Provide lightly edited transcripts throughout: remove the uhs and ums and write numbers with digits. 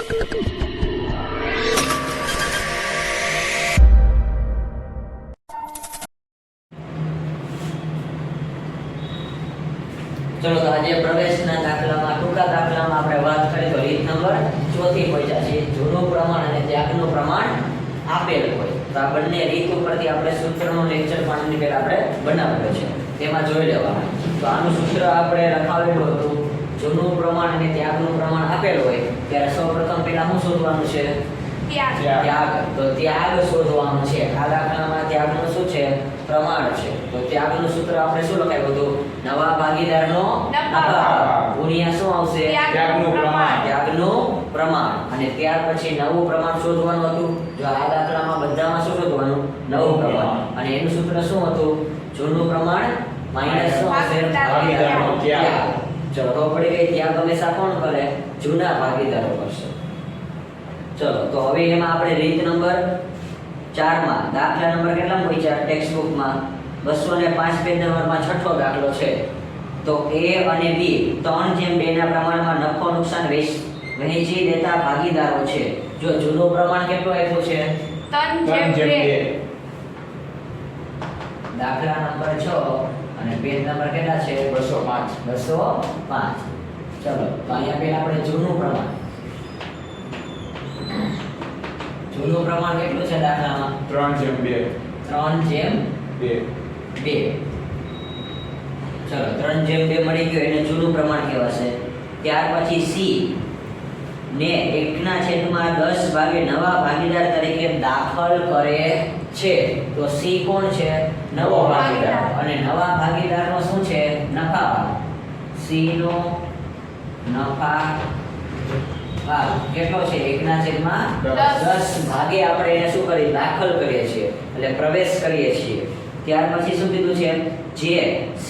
ચલો તો આજે પ્રવેશના દાખલામાં ટૂંકા દાખલામાં આપણે વાત કરી તો રીત નંબર 4 થી પહોંચ્યા છે. જૂનું પ્રમાણ અને ત્યાગનું પ્રમાણ આપેલ હોય તો આ બંને રીત ઉપરથી આપણે સૂત્રનો લેક્ચર પાણીની પહેલા આપણે બનાવેલો છે, તેમાં જોઈ લેવાનું. તો આનું સૂત્ર આપણે લખાવેલું હતું. જૂનું પ્રમાણ અને ત્યાગનું પ્રમાણ આપેલ હોય ત્યારે સૌપ્રથમ પહેલા શું શોધવાનું છે? ત્યાગ. તો ત્યાગ શોધવાનું છે. આ દાખલામાં ત્યાગનું શું છે? પ્રમાણ છે. તો ત્યાગનું સૂત્ર આપણે શું લખાવ્યું હતું? નવા ભાગીદારનો નફા ગુણ્યા શું આવશે? ત્યાગનું પ્રમાણ. ત્યાગનું પ્રમાણ. અને ત્યાર પછી નવું પ્રમાણ શોધવાનું હતું. જો આ દાખલામાં બધામાં શું શોધવાનું? નવું પ્રમાણ. અને એનું સૂત્ર શું હતું? જૂનું પ્રમાણ માઈનસ શું આવશે? ભાગીદારનો ત્યાગ. ચલો તો પડી ગઈ. ત્યાગ હંમેશા કોણ કરે? જૂના ભાગીદારો કરશે. ચલો તો હવે એમાં આપણે રીત નંબર 4 માં દાખલા નંબર કેટલા પૂછ્યા ટેક્સ્ટ બુકમાં? 205 પેજ નંબરમાં છઠ્ઠો દાખલો છે. તો A અને B 3:2 ના પ્રમાણમાં નફો નુકસાન વહેંચી દેતા ભાગીદારો છે. જો જૂનું પ્રમાણ કેટલું આપ્યું છે? 3:2. દાખલા નંબર 6 અને પેજ નંબર કેટલા છે? 205. 205. ચલો તો અહીંયા પહેલા આપણે જૂનું પ્રમાણ. જૂનું પ્રમાણ કેટલું છે દાખલામાં? 3:2. 3:2. ચલો 3:2 મળી ગયો એને જૂનું પ્રમાણ કહેવાશે. ત્યાર પછી C ને 1/10 ભાગે નવા ભાગીદાર તરીકે દાખલ કરે છે. તો C કોણ છે? નવો ભાગીદાર. અને નવા ભાગીદારનો શું છે? નફા ભાગ. C નો નફા ભાગ કેટલો છે? 1/10 ભાગે આપણે એને શું કરીએ? દાખલ કરીએ છીએ, એટલે પ્રવેશ કરીએ છીએ. ત્યાર પછી શું કીધું છે? જે C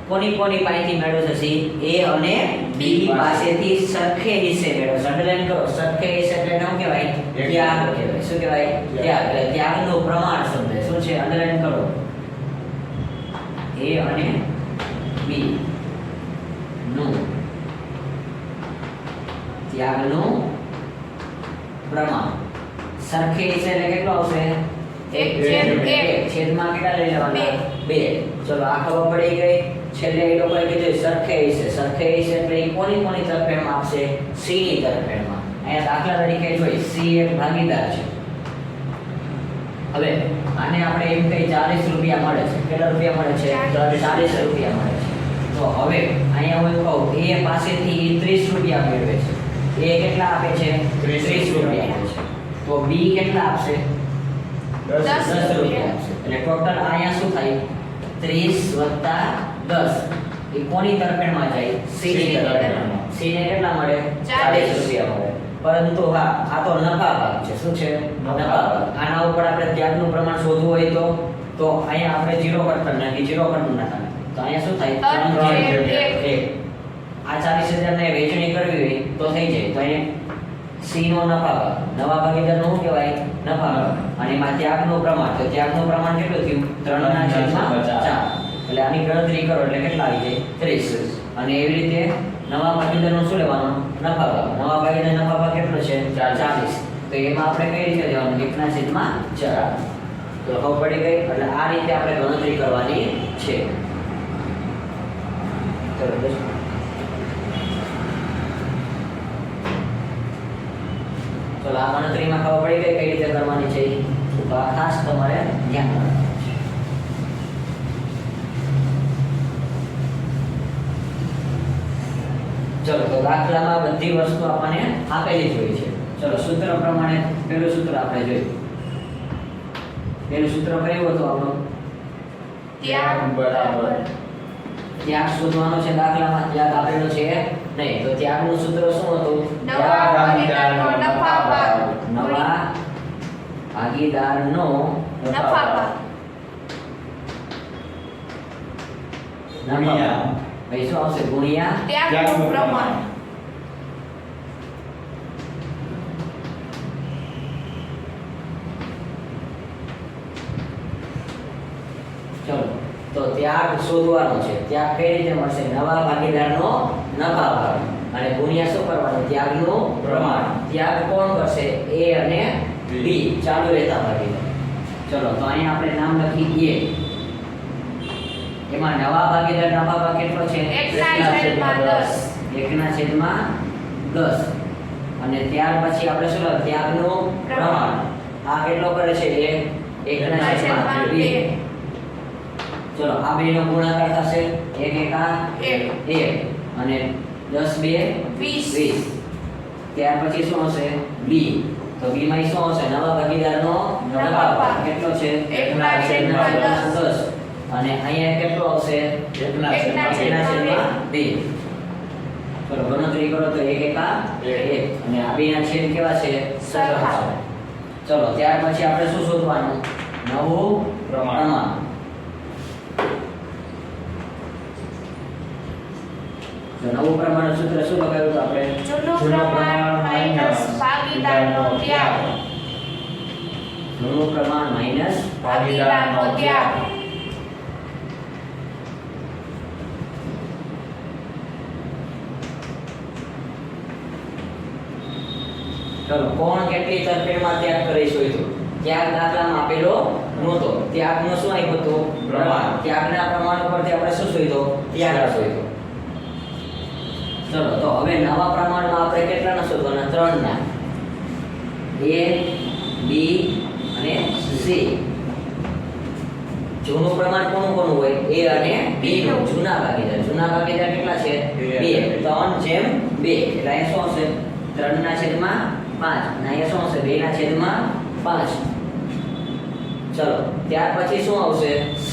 કોની પાસેથી મેળવ્યો છે? C A અને B પાસેથી સરખે હિસ્સે મેળવ્યો. અંડરલાઈન કરો. સરખે હિસ્સે એટલે શું કહેવાય? ત્યાગ કહેવાય. શું કહેવાય? ત્યાગ. એટલે ત્યાગનું પ્રમાણ શબ્દ શું છે? અંડરલાઈન કરો. A અને B નું ત્યાગનું પ્રમાણ સરખે હિસ્સે એટલે કેટલો આવશે? 1/2. છેદમાં કેટલા લઈ લેવાના? 2. ચલો આ ખબર પડી ગઈ. છેલ્લે એ લોકોએ કીધું સરખે હિસ્સે. સરખે હિસ્સે એટલે એ કોની તરફેણમાં આપશે? C ની તરફેણમાં. અહીંયા દાખલા તરીકે જોઈ C એક ભાગીદાર છે. હવે આને આપણે એમ કઈ 40 રૂપિયા મળે છે. કેટલા રૂપિયા મળે છે? 40 રૂપિયા મળે છે. તો હવે અહીંયા હું કહું A પાસેથી 30 રૂપિયા મેળવે છે. A કેટલા આપે છે? 30 રૂપિયા આપે છે. તો B કેટલા આપશે? 10 રૂપિયા આપશે. એટલે ટોટલ અહીંયા શું થાય? 30 + 10 એ કોની તરફેણમાં જાય? C ની તરફેણમાં. C ને કેટલા મળે? 40 રૂપિયા મળે. પરંતુ હા આ તો નફા ભાગ છે. શું છે? નફા ભાગ. આના ઉપર આપણે ત્યાગનું પ્રમાણ શોધવું હોય તો અહીંયા આપણે 0 કરતા નાખી 0 કરતા નાખી. તો અહીંયા શું થાય? 3/1. આ 40,000 ને વેચણી કરવી હોય તો થઈ જાય. તો અહીંયા C નો નફા ભાગ. નવા ભાગીદારનો શું કહેવાય? નફા ભાગ. અને એમાં ત્યાગનું પ્રમાણ. તો ત્યાગનું પ્રમાણ કેટલું થયું? 3/4. એટલે આની ગણતરી કરો એટલે કેટલા આવી જાય? 30. અને એવી રીતે નવા ભાગીદારનું શું લેવાનું? નફા ભાગ. નવા ભાગીદાર નફા ભાગ કેટલો છે? 40. તો એમાં આપણે કઈ રીતે લેવાનું? 1/4. તો ખબર પડી ગઈ. એટલે આ રીતે આપણે ગણતરી કરવાની છે. ચલો ચલો આ ગણતરીમાં ખબર પડી ગઈ કઈ રીતે કરવાની છે. તો આ ખાસ તમારે ધ્યાન રાખવાનું છે. ચલો તો દાખલામાં બધી વસ્તુ આપણને આપેલી જ હોય છે. ચલો સૂત્ર પ્રમાણે પહેલું સૂત્ર આપણે જોઈએ. પહેલું સૂત્ર કયું હતું આપણું? ત્યાગ બરાબર. ત્યાગ શોધવાનો છે. દાખલામાં ત્યાગ આપેલો છે નહીં. તો ત્યાગનું સૂત્ર શું હતું? નવા ભાગીદારનો નફા ભાગ. નવા ભાગીદારનો નફા ભાગ. ગુણ્યા ભાઈ શું આવશે? ગુણ્યા ત્યાગનું પ્રમાણ. ચલો તો ત્યાગ શોધવાનો છે. ત્યાગ કઈ રીતે મળશે? નવા ભાગીદારનો નફા ભાગ. અને ગુણ્યા શું કરવાનું? ત્યાગનું પ્રમાણ. ત્યાગ કોણ કરશે? A અને B ચાલુ રહેતા ભાગીદાર. ચલો તો અહીંયા આપણે નામ લખી A. એમાં નવા ભાગીદાર નવા ભાગ કેટલો છે? 1/10. અને ત્યાર પછી આપણે શું લખ? ત્યાગનું પ્રમાણ. આ કેટલો કરે છે? 1/2. ચલો આ બે નો ગુણાકાર થશે 1 અને 10 2 20. ત્યાર પછી શું હશે? B. તો B માં શું હશે? નવા ભાગીદારનો નવા ભાગ કેટલો છે? 1/10. અને અહીંયા કેટલો આવશે? 1/2. ચલો ગણતરી કરો તો 1 અને આ બે ના છેદ કેવા છે? સરખા. ચલો ત્યાર પછી આપણે શું શોધવાનું? નવું પ્રમાણ. તો નવું પ્રમાણ સૂત્ર શું લગાવ્યું આપણે? જૂનું પ્રમાણ માઈનસ ભાગીદારનો ત્યાગ. જૂનું પ્રમાણ માઈનસ ભાગીદારનો ત્યાગ. ચલો કોણ કેટલી તરફેણમાં ત્યાગ કરી શોધ્યું? ત્યાગ દાખલામાં આપેલો નહોતો. ત્યાગનું શું આપ્યું હતું? પ્રમાણ. ત્યાગના પ્રમાણ ઉપરથી આપણે શું શોધ્યો? ત્યાગ શોધ્યો. ચલો તો હવે નવા પ્રમાણમાં આપણે કેટલાના શોધવાના? 3 ના. A B અને C. જૂનું પ્રમાણ કોનું કોનું હોય? A અને B નું. જૂના ભાગીદાર કેટલા છે? 2. 3/2. એટલે અહીંયા શું હશે? 3/5. અને અહીંયા શું હશે? 2/5. ચલો ત્યાર પછી શું આવશે? C.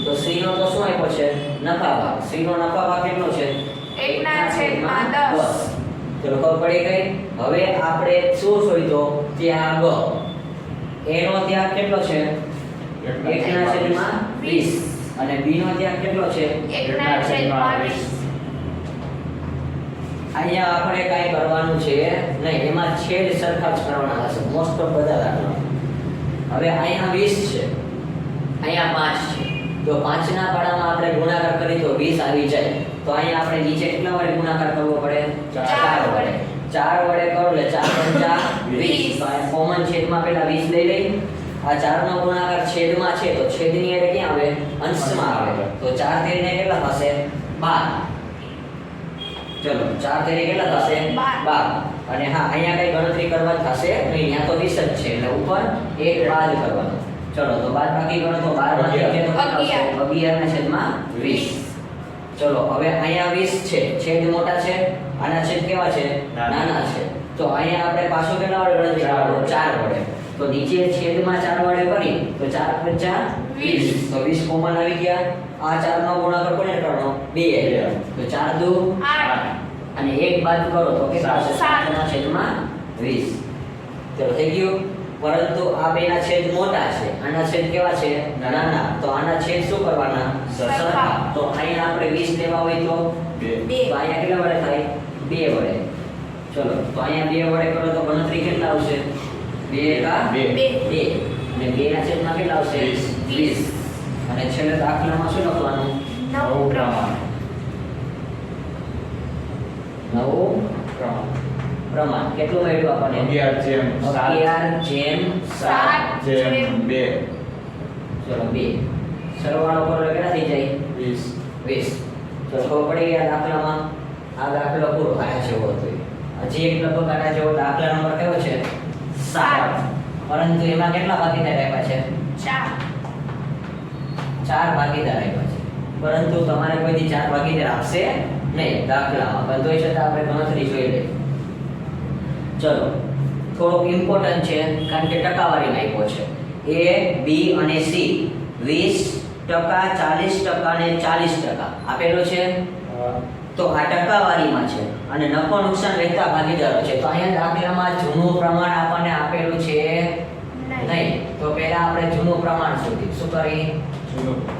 તો C નો તો શું આપ્યો છે? નફા ભાગ. C નો નફા ભાગ કેટલો છે? 1/10. ચલો ખબર પડી ગઈ. હવે આપણે શું શોધ્યો? ત્યાગ. A નો ત્યાગ કેટલો છે? 1/20. અને B નો ત્યાગ કેટલો છે? 1/20. અહીંયા આપણે કાંઈ કરવાનું છે નહીં. એમાં છેદ સરખા જ કરવાના હશે મોસ્ટ ઓફ બધા દાખલા. હવે અહીંયા 20 છે, અહીંયા 5 છે. તો 5 ના પાડામાં આપણે ગુણાકાર કરી તો 20 આવી જાય. તો અહીંયા આપણે નીચે કેટલા વડે ગુણાકાર કરવો પડે? 4 વડે. 4 વડે કરો એટલે 4 × 20. તો આ કોમન છેદમાં પહેલા 20 લઈ લઈ. આ 4 નો ગુણાકાર છેદમાં છે તો છેદની એટલે ક્યાં આવે? અંશમાં આવે. તો 4 તેરીને કેટલા થશે? 12. ચલો 4 તેરી કેટલા થશે? 12. અને હા અહીંયા કઈ ગણતરી કરવા થશે નહીં. ત્યાં તો 20 જ છે એટલે ઉપર 1 બાદ કરવાનો. ચલો તો બાદ બાકી કરો તો 12 માંથી 11/20. ચલો હવે અહીંયા 20 છે, છેદ મોટા છે, આના છેદ કેવા છે? નાના છે. તો અહીંયા આપણે પાછો કેટલા વડે ગણતરી કરવાનો? 4 વડે. તો નીચે છેદમાં 4 વડે કરી તો 4 × 20. તો 20 કોમન આવી ગયા. આ 4 નો ગુણાકાર કોને કરવાનો? 2. તો 4 દુ 8 અને 1 બાદ કરો તો કેટલા આવશે? 7/20. ચલો થઈ ગયું. પરંતુ આ બેના છેદ મોટા છે, આના છેદ કેવા છે? નાના. તો આના છેદ શું કરવાના? સરખા. તો અહીંયા આપણે 20 લેવા હોય તો 2. તો અહીંયા કેટલા વડે થાય? 2 વડે. ચલો તો અહીંયા 2 વડે કરો તો ગણતરી કેટલા આવશે? 2 × 2. અને 2 ના છેદમાં કેટલા આવશે? 20. અને છેલ્લે દાખલામાં શું લખવાનું? નવું પ્રમાણ. નવું પ્રમાણ કેટલું મળ્યું આપણને? 11/7/2. ચલો 2 સરવાળો કરો એટલે કેટલા થઈ જાય? 20. તો ખબર પડી ગયા દાખલામાં. આ દાખલો પૂરો આયા જેવો હતો. હજી એક લગભગ આના જેવો દાખલા નંબર કયો છે? 7. પરંતુ એમાં કેટલા ભાગીદાર આપ્યા છે? 4 ભાગીદાર આપ્યા છે. પરંતુ તમારે કોઈથી 4 ભાગીદાર આપશે નહીં દાખલામાં. પણ તોય છતાં આપણે ગણતરી જોઈ લઈએ. ચલો થોડુંક ઇમ્પોર્ટન્ટ છે કારણ કે ટકાવારીમાં આપ્યો છે. A B અને C 20%, 40% અને 40% આપેલો છે. તો આ ટકાવારીમાં છે અને નફો નુકસાન વહેતા ભાગીદારો છે. તો અહીંયા દાખલામાં જૂનું પ્રમાણ આપણને આપેલું છે નહીં. તો પહેલા આપણે જૂનું પ્રમાણ શોધીએ. શું કરી?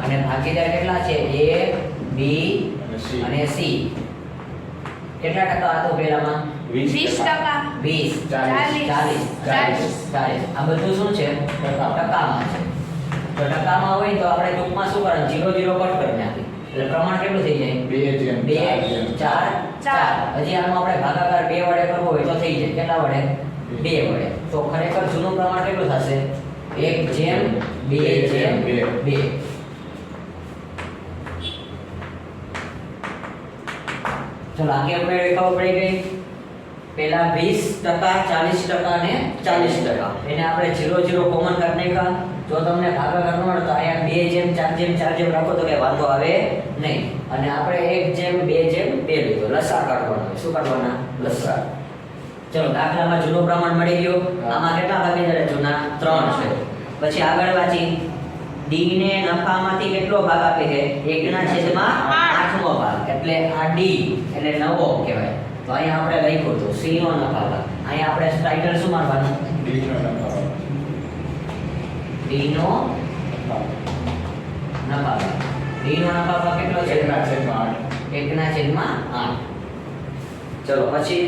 અને ભાગીદાર કેટલા છે? A B અને C. કેટલા ટકા હતો પહેલામાં? 20%. 20 40. આ બધું શું છે? ટકામાં છે. તો ટકામાં હોય તો આપણે ટૂંકમાં શું કરવાનું? 0 0 કટ કરી નાખી. એટલે પ્રમાણ કેટલું થઈ જાય? 2 2 4 હજી આમાં આપણે ભાગાકાર 2 વડે કરવો હોય તો થઈ જાય કેટલા વડે? 2 વડે. તો ખરેખર જૂનું પ્રમાણ કેટલું થશે? 1:2:2. ચલો આ કેમ મેળવી ખબર પડી ગઈ? પહેલા 20%, 40% અને 40%. એને આપણે 0 0 કોમન કરી નાખ્યા. જો તમને ભાગાકાર ન મળે તો અહીંયા 2:4:4 રાખો તો કઈ વાંધો આવે નહીં. અને આપણે 1:2:2 લીધો. લસાઅ કાઢવાનો. શું કાઢવાના? લસાઅ. ચલો દાખલામાં જૂનું પ્રમાણ મળી ગયું. આમાં કેટલા ભાગીદાર જૂના? 3 છે. પછી આગળ વાંચી D ને નફામાંથી કેટલો ભાગ આપે છે? 1/8મો ભાગ. એટલે આ D એટલે નવો કહેવાય. તો અહીંયા આપણે લખ્યું તો C નો નફા ભાગ. અહીંયા આપણે ટાઇટલ શું મારવાનું? D નો નફા ભાગ. D નો નફા ભાગ કેટલો છે? 1/8. ચલો પછી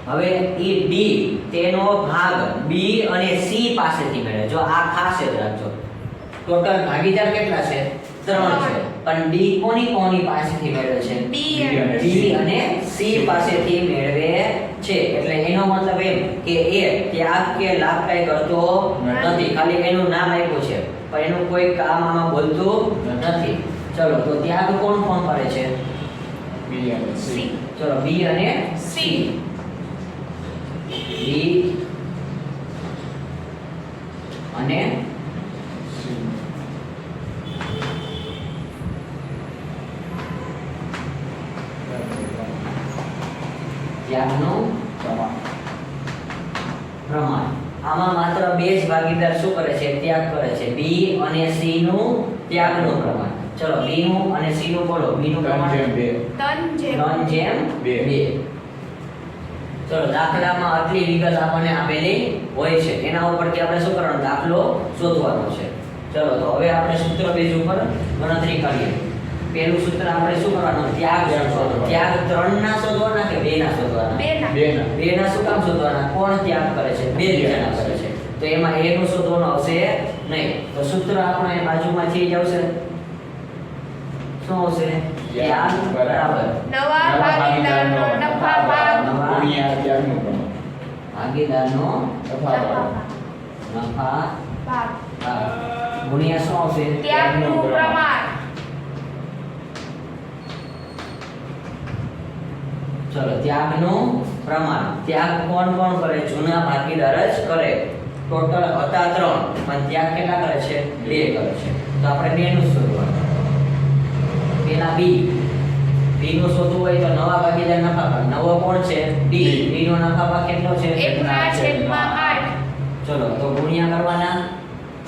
હવે ઈ D તેનો ભાગ B અને C પાસેથી મેળવે. જો આ ખાસ યાદ રાખજો. ટોટલ ભાગીદાર કેટલા છે? 3 છે. પણ D કોની પાસેથી મેળવે છે? B અને C પાસેથી મેળવે છે. એટલે એનો મતલબ એમ કે એ ત્યાગ કે લાભ કઈ કરતો નથી. ખાલી એનું નામ આપ્યું છે પણ એનું કોઈ કામ આમાં બોલતું નથી. ચલો તો ત્યાગ કોણ કરે છે? B અને C. ચલો B અને C. B અને ત્યાગનું પ્રમાણ. આમાં માત્ર 2 જ ભાગીદાર શું કરે છે? ત્યાગ કરે છે. B અને C નું ત્યાગનું પ્રમાણ. ચલો B નું અને C નું બોલો. B નું પ્રમાણ 3:2. ચલો દાખલામાં આટલી વિગત આપણને આપેલી હોય છે. એના ઉપરથી આપણે શું કરવાનું? દાખલો શોધવાનો છે. ચલો તો હવે આપણે સૂત્ર બેઝ ઉપર ગણતરી કરીએ. પહેલું સૂત્ર આપણે શું કરવાનું? ત્યાગ શોધવાનો. ત્યાગ 3 ના શોધવાના કે 2 ના શોધવાના? 2 ના શું કામ શોધવાના? કોણ ત્યાગ કરે છે? 2 જણા કરે છે. તો એમાં A નું શોધવાનું આવશે નહીં. તો સૂત્ર આપણે બાજુમાંથી જ આવશે. શું આવશે? ત્યાગ બરાબર નવા ભાગીદારનો નફા ભાગ ભાગીદારનો નફા નફા ભાગ ગુણ્યા શું આવશે? ત્યાગનું પ્રમાણ. ચલો ત્યાગનું પ્રમાણ. ત્યાગ કોણ કરે? જૂના ભાગીદાર જ કરે. ટોટલ હતા 3 પણ ત્યાગ કેટલા કરે છે? 2 કરે છે. તો આપણે 2 નું શોધવાનું. પેલા B નું શોધવું હોય તો નવા ભાગીદાર નફા ભાગ. નવો કોણ છે? D નો નફા ભાગ કેટલો છે? 1/8. ચલો તો ગુણ્યા કરવાના.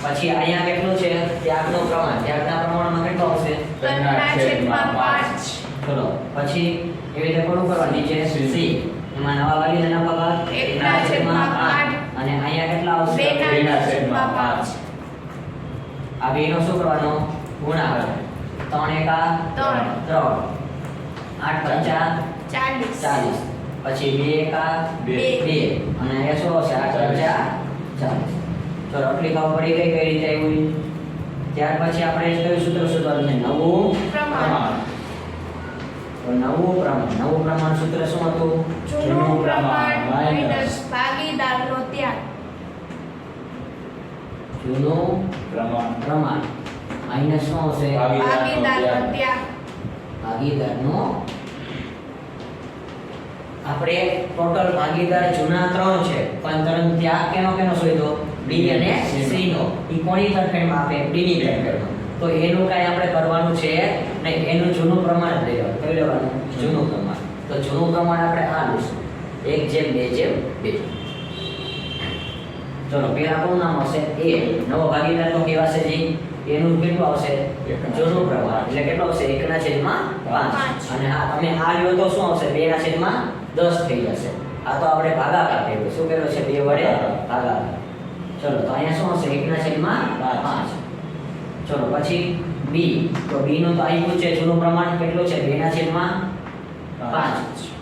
પછી અહીંયા કેટલું છે? ત્યાગનું પ્રમાણ. ત્યાગના પ્રમાણમાં કેટલો આવશે? 3/5. ચલો પછી એવી રીતે કોણ કરવા? નીચે C એમાં નવા ભાગીદાર નફા ભાગ 1/8. અને અહીંયા કેટલા આવશે? 2/5. આ બે નો શું કરવાનો? ગુણાકાર. 3 એકા 3. 8 પંચા 40. પછી 2 એકા 2 અને એ શું આવશે? 8 પંચા 40. ચલો આટલી ખબર પડી ગઈ કઈ રીતે આવ્યું. ત્યાર પછી આપણે કયું સૂત્ર શોધવાનું છે? નવું પ્રમાણ. તો નવું પ્રમાણ સૂત્ર શું હતું? જૂનું પ્રમાણ માઈનસ ભાગીદારનો ત્યાગ. જૂનું પ્રમાણ માઈનસ શું આવશે? ભાગીદારનો ત્યાગ. ભાગીદારનો. આપણે ટોટલ ભાગીદાર જૂના 3 છે પણ ત્યાગ કેનો શોધ્યો? D અને C નો. ઈ કોની તરફેણમાં આપે? D ની તરફેણમાં. તો એનું કાઈ આપણે કરવાનું છે નહીં. એનું જૂનું પ્રમાણ જ લેવાનું. કઈ લેવાનું? જૂનું પ્રમાણ. તો જૂનું પ્રમાણ આપણે આ લઈશું 1:2:2. ચલો પેલા કોનું નામ આવશે? A. નવો ભાગીદાર તો કેવાશે જી? એનું કેટલું આવશે? જૂનું પ્રમાણ. એટલે કેટલું આવશે? 1/5. અને હા તમે આ લ્યો તો શું આવશે? 2/10 થઈ જશે. આ તો આપણે ભાગાકાર કર્યો. શું કર્યો છે? 2 વડે ભાગાકાર. ચલો તો અહીંયા શું હશે? 1/5. ચલો પછી B. તો B નું તો આપ્યું છે જૂનું પ્રમાણ કેટલું છે? 2/5.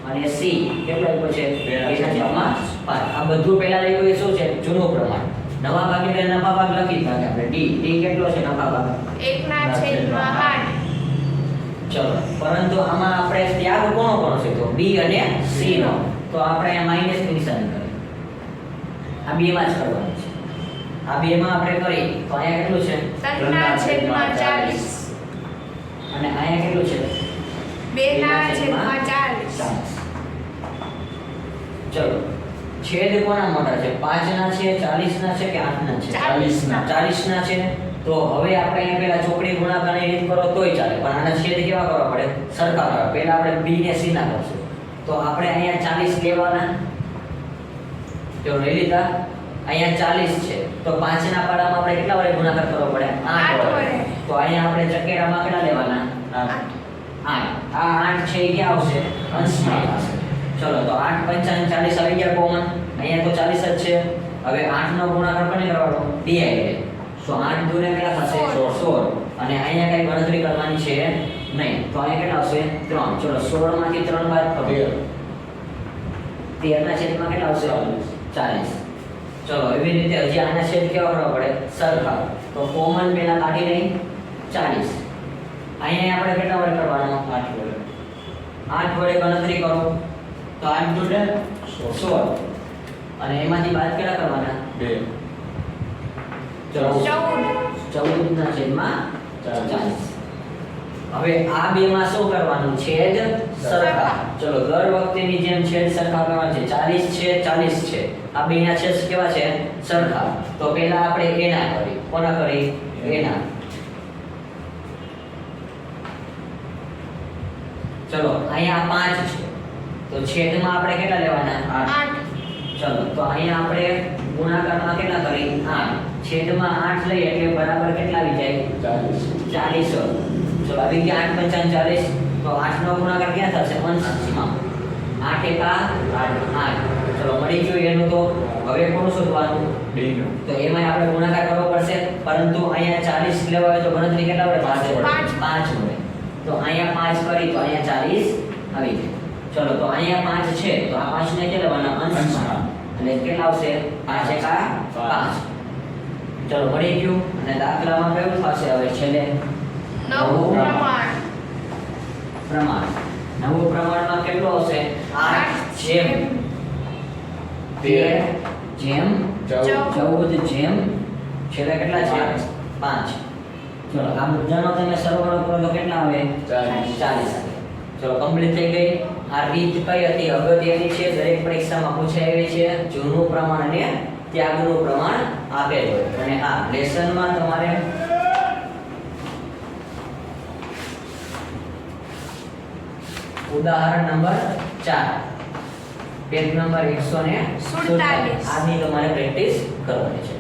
અને C કેટલું આપ્યું છે? 2/5. આ બધું પહેલા લખ્યું એ શું છે? જૂનું પ્રમાણ. નવા ભાગ એટલે નફા ભાગ લખી જ નાખે આપણે ડી કેટલો છે નફા ભાગ 1/8. ચલો પરંતુ આમાં આપણે ત્યાગ કોનો છે તો બી અને સી નો તો આપણે અહીંયા માઈનસ ની નિશાની કરી આ બે માં જ કરવાનું છે આ બે માં આપણે કરી તો અહીંયા કેટલું છે 3/40. અને અહીંયા કેટલું છે 2/40. ચલો છેદ કોના મોટા છે 5 ના છે 40 ના છે કે 8 ના છે 40 ના. 40 ના છે તો હવે આપણે અહીંયા પેલા ચોકડી ગુણાકારની રીત કરો તોય ચાલે પણ આના છેદ કેવા કરવા પડે સરખા કરવા પહેલા આપણે b ને c ના કરશું તો આપણે અહીંયા 40 લેવાના જો લઈ લીધા અહીંયા 40 છે તો 5 ના પાડામાં આપણે કેટલા વડે ગુણાકાર કરવો પડે 8 વડે તો અહીંયા આપણે ચકેડામાં કેટલા લેવાના 8 આ 8 છે એ ક્યાં આવશે અંશમાં આવશે ચલો તો 8 55 40 આવી ગયા કોમન અહીંયા તો 40 જ છે હવે 8 નો ગુણાકાર કોને કરવાનો ડી આઈ તો 8 દૂને કેટલા થશે 16 અને અહીંયા કઈ ગણતરી કરવાની છે નહીં તો અહીંયા કેટલા આવશે 3 ચલો 16 માંથી 3 બાદ કરો 13 ના છેદમાં કેટલા આવશે 40 ચલો એવી રીતે હજી આના છેદ કેવા કરવા પડે સરખા તો કોમન પેલા કાઢી લઈ 40 અહીંયા આપણે કેટલા વડે કરવાનો 8 વડે ગણતરી કરો તો 8 જોડે 16 અને એમાંથી બાદ કેટલા કરવાના 2 ચલો 14 ના છેદમાં 40 હવે આ બે માં શું કરવાનું છેદ સરખા ચલો દર વખતેની જેમ છેદ સરખા કરવાના છે 40 છે 40 છે આ બે ના છેદ કેવા છે સરખા તો પહેલા આપણે એના કરી કોના કરી એના ચલો અહીંયા 5 છે તો છેદમાં આપણે કેટલા લેવાના 8. ચલો તો અહીંયા આપણે ગુણાકારમાં કેટલા કરી 8 છેદમાં 8 લઈએ એટલે બરાબર કેટલા આવી જાય 40 ચલો આવી ગયા 8 55 40 તો 8 નો ગુણાકાર ક્યાં થશે અંશમાં 8 એકા 8 ચલો મળી ગયું એનું તો હવે કોણ શોધવાનું તો એમાં આપણે ગુણાકાર કરવો પડશે પરંતુ અહીંયા 40 લેવા હોય તો ગણતરી કેટલા વડે થશે 5 વડે તો અહીંયા 5 કરી તો અહીંયા 40 આવી જાય ચલો તો અહીંયા 5 છે તો આ 5 ને કેટલા લેવાના અંશમાં એટલે કેટલા આવશે 5 એકા 5 ચલો મળી ગયું અને દાખલામાં કયું થશે હવે છેલ્લે નવું પ્રમાણ નવું પ્રમાણમાં કેટલું આવશે 8 જેમ 13 જેમ 14 જેમ છેલ્લે કેટલા છે 5 ચલો આ બધાનો તમે સરવાળો કરો તો કેટલા આવે 40 આવે ચલો કમ્પ્લીટ થઈ ગઈ આ રીત કઈ હતી અગત્યની છે દરેક પરીક્ષામાં પૂછાય એવી છે જૂનું પ્રમાણ અને ત્યાગનું પ્રમાણ આપેલ હોય અને આ લેસનમાં તમારે ઉદાહરણ નંબર 4 પેજ નંબર 147 આની તમારે પ્રેક્ટિસ કરવાની છે